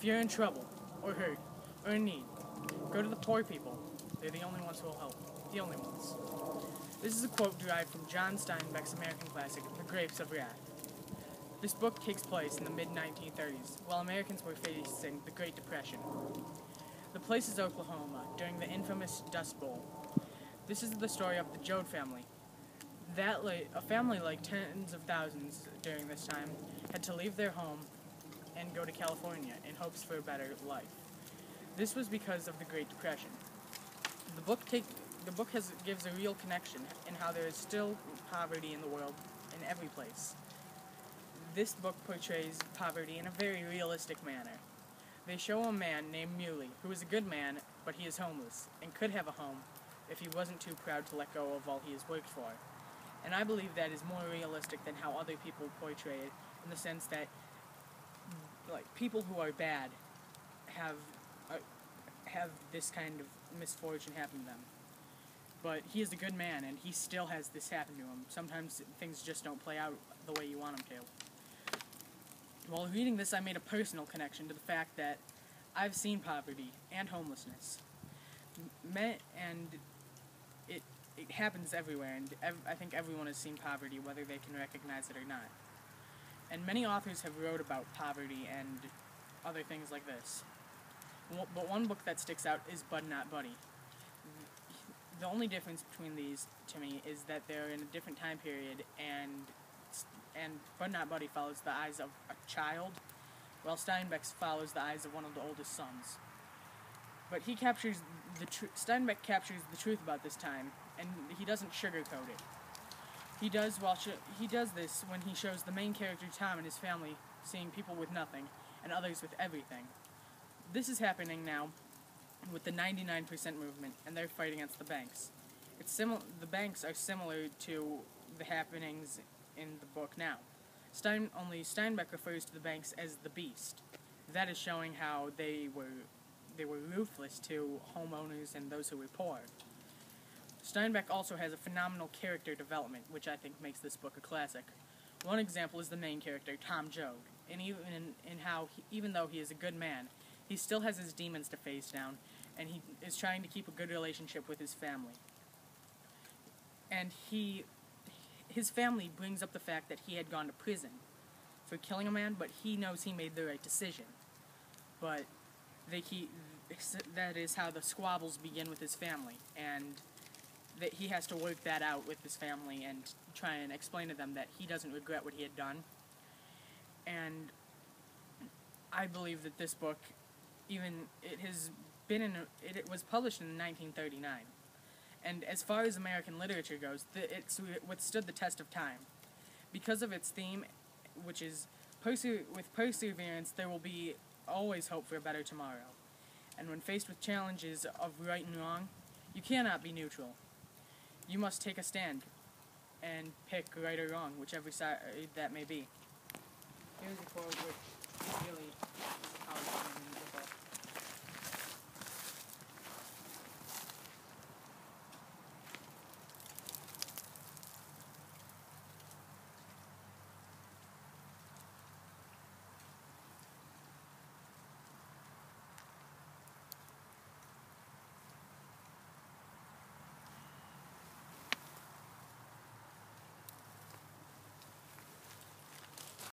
If you're in trouble, or hurt, or in need, go to the poor people. They're the only ones who will help. The only ones. This is a quote derived from John Steinbeck's American classic, The Grapes of Wrath. This book takes place in the mid-1930s, while Americans were facing the Great Depression. The place is Oklahoma, during the infamous Dust Bowl. This is the story of the Joad family. A family like tens of thousands during this time had to leave their home and go to California in hopes for a better life. This was because of the Great Depression. The book gives a real connection in how there is still poverty in the world in every place. This book portrays poverty in a very realistic manner. They show a man named Muley, who is a good man, but he is homeless, and could have a home if he wasn't too proud to let go of all he has worked for. And I believe that is more realistic than how other people portray it, in the sense that, people who are bad have this kind of misfortune happen to them. But he is a good man, and he still has this happen to him. Sometimes things just don't play out the way you want them to. While reading this, I made a personal connection to the fact that I've seen poverty and homelessness. And it happens everywhere, and I think everyone has seen poverty, whether they can recognize it or not. And many authors have wrote about poverty and other things like this. But one book that sticks out is Bud Not Buddy. The only difference between these, to me, is that they're in a different time period, and Bud Not Buddy follows the eyes of a child, while Steinbeck follows the eyes of one of the oldest sons. But Steinbeck captures the truth about this time, and he doesn't sugarcoat it. He does this when he shows the main character Tom and his family seeing people with nothing, and others with everything. This is happening now with the 99% movement, and they're fighting against the banks. The banks are similar to the happenings in the book now. Only Steinbeck refers to the banks as the Beast. That is showing how they were ruthless to homeowners and those who were poor. Steinbeck also has a phenomenal character development, which I think makes this book a classic. One example is the main character, Tom Joad, and even though he is a good man, he still has his demons to face down, and he is trying to keep a good relationship with his family. And his family brings up the fact that he had gone to prison for killing a man, but he knows he made the right decision. But that is how the squabbles begin with his family, and that he has to work that out with his family and try and explain to them that he doesn't regret what he had done. And I believe that this book, it was published in 1939. And as far as American literature goes, it's withstood the test of time. Because of its theme, which is, with perseverance, there will be always hope for a better tomorrow. And when faced with challenges of right and wrong, you cannot be neutral. You must take a stand and pick right or wrong, whichever side that may be.